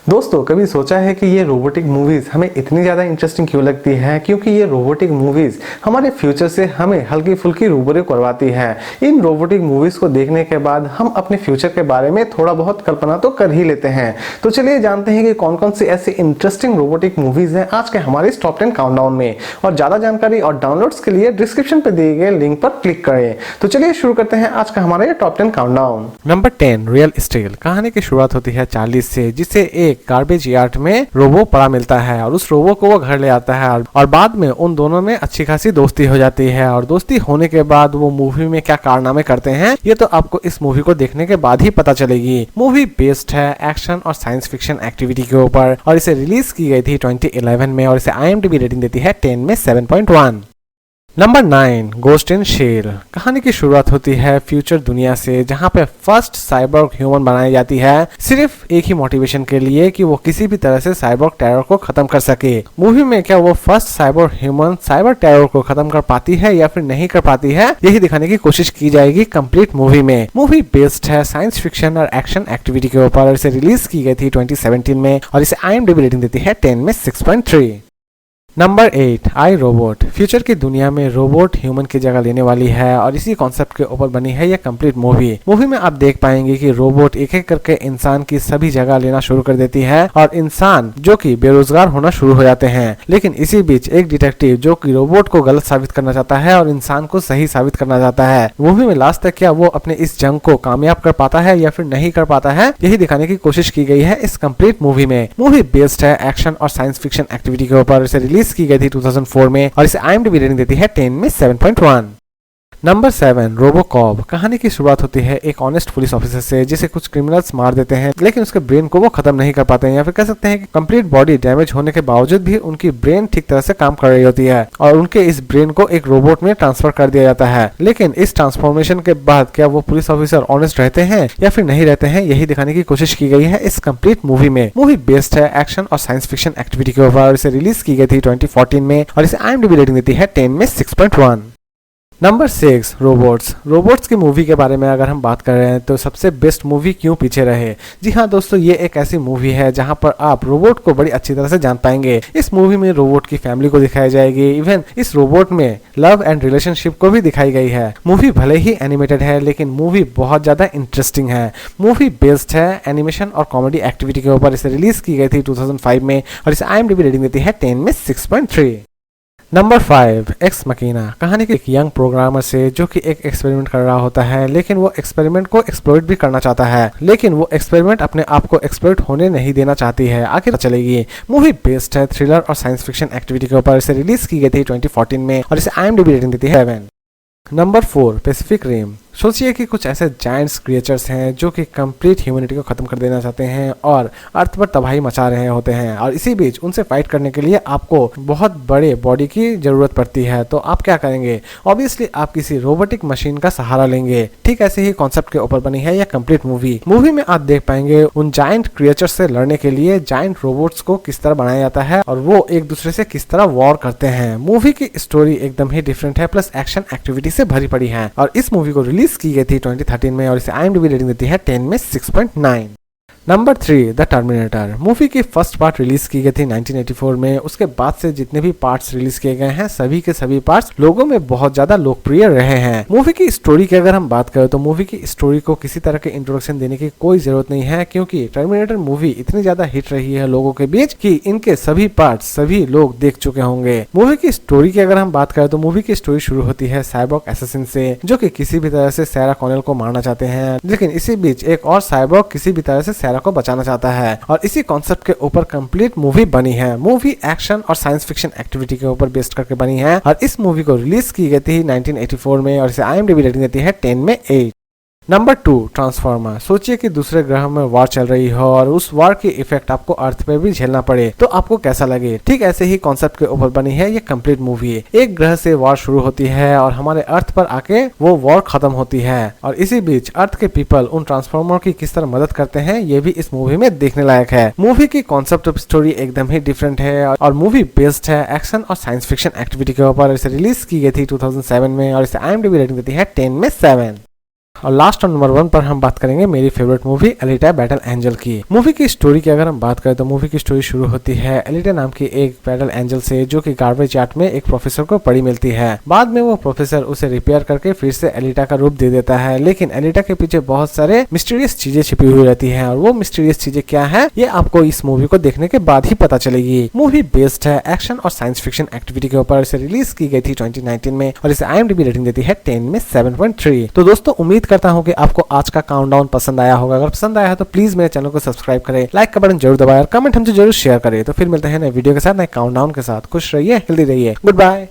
दोस्तों कभी सोचा है कि ये रोबोटिक मूवीज हमें इतनी ज़्यादा इंटरेस्टिंग क्यों लगती है? क्योंकि ये रोबोटिक मूवीज हमारे फ्यूचर से हमें हल्की फुल्की रूबरू करवाती है। इन रोबोटिक मूवीज को देखने के बाद हम अपने फ्यूचर के बारे में थोड़ा बहुत कल्पना तो कर ही लेते हैं। तो चलिए जानते हैं कि कौन कौन सी ऐसी इंटरेस्टिंग रोबोटिक मूवीज हैं आज के हमारे इस टॉप 10 काउंटडाउन में। और ज़्यादा जानकारी और डाउनलोड्स के लिए डिस्क्रिप्शन पर दिए गए लिंक पर क्लिक करें। तो चलिए शुरू करते हैं आज का हमारा ये top 10 countdown. Number 10 real steel. कहानी की शुरुआत होती है 40 से, जिसे एक गार्बेज यार्ड में रोबो पड़ा मिलता है और उस रोबो को वो घर ले आता है और बाद में उन दोनों में अच्छी खासी दोस्ती हो जाती है। और दोस्ती होने के बाद वो मूवी में क्या कारनामे करते हैं ये तो आपको इस मूवी को देखने के बाद ही पता चलेगी। मूवी बेस्ड है एक्शन और साइंस फिक्शन एक्टिविटी के ऊपर और इसे रिलीज की गई थी 2011 में और इसे IMDb रेटिंग देती है 10 में 7.1। नंबर 9 गोस्ट इन शेल। कहानी की शुरुआत होती है फ्यूचर दुनिया से, जहां पे फर्स्ट साइबोर्ग ह्यूमन बनाई जाती है सिर्फ एक ही मोटिवेशन के लिए कि वो किसी भी तरह से साइबोर्ग टेरर को खत्म कर सके। मूवी में क्या वो first cyborg human cyber terror को खत्म कर पाती है या फिर नहीं कर पाती है, यही दिखाने की कोशिश की जाएगी कंप्लीट मूवी में। मूवी बेस्ड है साइंस फिक्शन और एक्शन एक्टिविटी के ऊपर और इसे रिलीज की गई थी 2017 में और इसे IMDb रेटिंग देती है 10 में 6.3। नंबर 8 आई रोबोट। फ्यूचर की दुनिया में रोबोट ह्यूमन की जगह लेने वाली है और इसी कॉन्सेप्ट के ऊपर बनी है यह कंप्लीट मूवी। मूवी में आप देख पाएंगे कि रोबोट एक एक करके इंसान की सभी जगह लेना शुरू कर देती है और इंसान जो कि बेरोजगार होना शुरू हो जाते हैं। लेकिन इसी बीच एक डिटेक्टिव जो कि रोबोट को गलत साबित करना चाहता है और इंसान को सही साबित करना चाहता है। मूवी में लास्ट तक क्या वो अपने इस जंग को कामयाब कर पाता है या फिर नहीं कर पाता है, यही दिखाने की कोशिश की गई है इस कंप्लीट मूवी में। मूवी बेस्ड है एक्शन और साइंस फिक्शन एक्टिविटी के ऊपर, इसे रिलीज की गई थी 2004 में और इसे IMDb रेटिंग देती है 10 में 7.1। Number 7 RoboCop. कहानी की शुरुआत होती है एक ऑनेस्ट पुलिस ऑफिसर से जिसे कुछ क्रिमिनल्स मार देते हैं, लेकिन उसके ब्रेन को वो खत्म नहीं कर पाते हैं या फिर कह सकते हैं कि कंप्लीट बॉडी डैमेज होने के बावजूद भी उनकी ब्रेन ठीक तरह से काम कर रही होती है और उनके इस ब्रेन को एक रोबोट में ट्रांसफर कर दिया जाता है। लेकिन इस ट्रांसफॉर्मेशन के बाद क्या वो पुलिस ऑफिसर ऑनेस्ट रहते हैं या फिर नहीं रहते हैं, यही दिखाने की कोशिश की गई है इस कंप्लीट मूवी में। मूवी बेस्ड है एक्शन और साइंस फिक्शन एक्टिविटी के ऊपर और इसे रिलीज की गई थी 2014 में और इसे IMDb रेटिंग देती है 10 में 6.1। Number 6 robots. रोबोट्स की मूवी के बारे में अगर हम बात कर रहे हैं तो सबसे बेस्ट मूवी क्यों पीछे रहे। जी हाँ दोस्तों, ये एक ऐसी मूवी है जहां पर आप रोबोट को बड़ी अच्छी तरह से जान पाएंगे। इस मूवी में रोबोट की फैमिली को दिखाई जाएगी, इवन इस रोबोट में लव एंड रिलेशनशिप को भी दिखाई गई है। मूवी भले ही एनिमेटेड है लेकिन मूवी बहुत ज्यादा इंटरेस्टिंग है। मूवी बेस्ड है एनिमेशन और कॉमेडी एक्टिविटी के ऊपर, इसे रिलीज की गई थी 2005 में और इसे IMDb रेटिंग देती है 10 में 6.3। Number 5 Ex Machina. कहानी के एक यंग प्रोग्रामर से जो कि एक एक्सपेरिमेंट कर रहा होता है, लेकिन वो एक्सपेरिमेंट को एक्सप्लोइट भी करना चाहता है, लेकिन वो एक्सपेरिमेंट अपने आप को एक्सप्लोइट होने नहीं देना चाहती है। आखिर चलेगी। मूवी बेस्ड है थ्रिलर और साइंस फिक्शन एक्टिविटी के ऊपर, इसे रिलीज की गई थी 2014 में और इसे IMDb रेटिंग देती है 7। Number 4 Pacific Rim. सोचिए कि कुछ ऐसे जायंट्स क्रिएचर्स हैं जो कि कंप्लीट ह्यूमैनिटी को खत्म कर देना चाहते हैं और अर्थ पर तबाही मचा रहे होते हैं और इसी बीच उनसे फाइट करने के लिए आपको बहुत बड़े बॉडी की जरूरत पड़ती है। तो आप क्या करेंगे? ऑब्वियसली आप किसी रोबोटिक मशीन का सहारा लेंगे। ठीक ऐसे ही कॉन्सेप्ट के ऊपर बनी है यह कंप्लीट मूवी। मूवी में आप देख पाएंगे उन जायंट क्रिएचर्स से लड़ने के लिए जायंट रोबोट्स को किस तरह बनाया जाता है और वो एक दूसरे से किस तरह वॉर करते हैं। मूवी की स्टोरी एकदम ही डिफरेंट है, प्लस एक्शन एक्टिविटी से भरी पड़ी है और इस मूवी को रिलीज की गई थी 2013 में और इसे IMDb रेटिंग देती है 10 में 6.9। Number 3 the terminator. मूवी की फर्स्ट पार्ट रिलीज की गई थी 1984 में। उसके बाद से जितने भी पार्ट्स रिलीज किए गए हैं सभी के सभी पार्ट्स लोगों में बहुत ज्यादा लोकप्रिय रहे हैं। मूवी की स्टोरी की अगर हम बात करें तो मूवी की स्टोरी को किसी तरह के इंट्रोडक्शन देने की कोई जरूरत नहीं है, क्योंकि टर्मिनेटर मूवी इतनी ज्यादा हिट रही है लोगों के बीच कि इनके सभी पार्ट्स सभी लोग देख चुके होंगे। मूवी की स्टोरी की अगर हम बात करें तो मूवी की स्टोरी शुरू होती है साइबॉर्ग एसेसिन से, जो कि किसी भी तरह से सैरा कॉनेल को मारना चाहते हैं, लेकिन इसी बीच एक और साइबॉर्ग किसी भी तरह से को बचाना चाहता है और इसी कॉन्सेप्ट के ऊपर कंप्लीट मूवी बनी है। मूवी एक्शन और साइंस फिक्शन एक्टिविटी के ऊपर बेस्ड करके बनी है और इस मूवी को रिलीज की गई थी 1984 में और इसे IMDb रेटिंग देती है 10 में 8। Number 2 transformer. सोचिए कि दूसरे ग्रह में वॉर चल रही हो और उस वॉर की इफेक्ट आपको अर्थ पे भी झेलना पड़े, तो आपको कैसा लगे। ठीक ऐसे ही कॉन्सेप्ट के ऊपर बनी है ये कंप्लीट मूवी। एक ग्रह से वॉर शुरू होती है और हमारे अर्थ पर आके वो वॉर खत्म होती है और इसी बीच अर्थ के पीपल उन ट्रांसफॉर्मर की किस तरह मदद करते हैं ये भी इस मूवी में देखने लायक है। मूवी की कॉन्सेप्ट ऑफ स्टोरी एकदम ही डिफरेंट है और मूवी बेस्ड है एक्शन और साइंस फिक्शन एक्टिविटी के ऊपर। इसे रिलीज की गई थी 2007 में और इसे IMDb रेटिंग देती है 10 में 7। और लास्ट और नंबर 1 पर हम बात करेंगे मेरी favourite movie Elita battle angel की। मूवी की स्टोरी की अगर हम बात करें तो मूवी की स्टोरी शुरू होती है एलिटा नाम की एक बैटल एंजल से, जो कि गार्बेज यार्ड में एक प्रोफेसर को पड़ी मिलती है। बाद में वो प्रोफेसर उसे रिपेयर करके फिर से एलिटा का रूप दे देता है, लेकिन एलिटा के पीछे बहुत सारे मिस्टीरियस चीजें छिपी हुई रहती हैं और वो मिस्टीरियस चीजें क्या है ये आपको इस मूवी को देखने के बाद ही पता चलेगी। मूवी बेस्ड है एक्शन और साइंस फिक्शन एक्टिविटी के ऊपर। इसे रिलीज की गई थी 2019 में और इसे IMDb रेटिंग देती है 10 में 7.3। तो दोस्तों उम्मीद करता हूँ कि आपको आज का काउंटडाउन पसंद आया होगा। अगर पसंद आया है तो प्लीज मेरे चैनल को सब्सक्राइब करें, लाइक का बटन जरूर दबाएं और कमेंट हमसे जरूर शेयर करें। तो फिर मिलते हैं नए वीडियो के साथ, नए काउंटडाउन के साथ। खुश रहिए, हेल्दी रहिए, गुड बाय।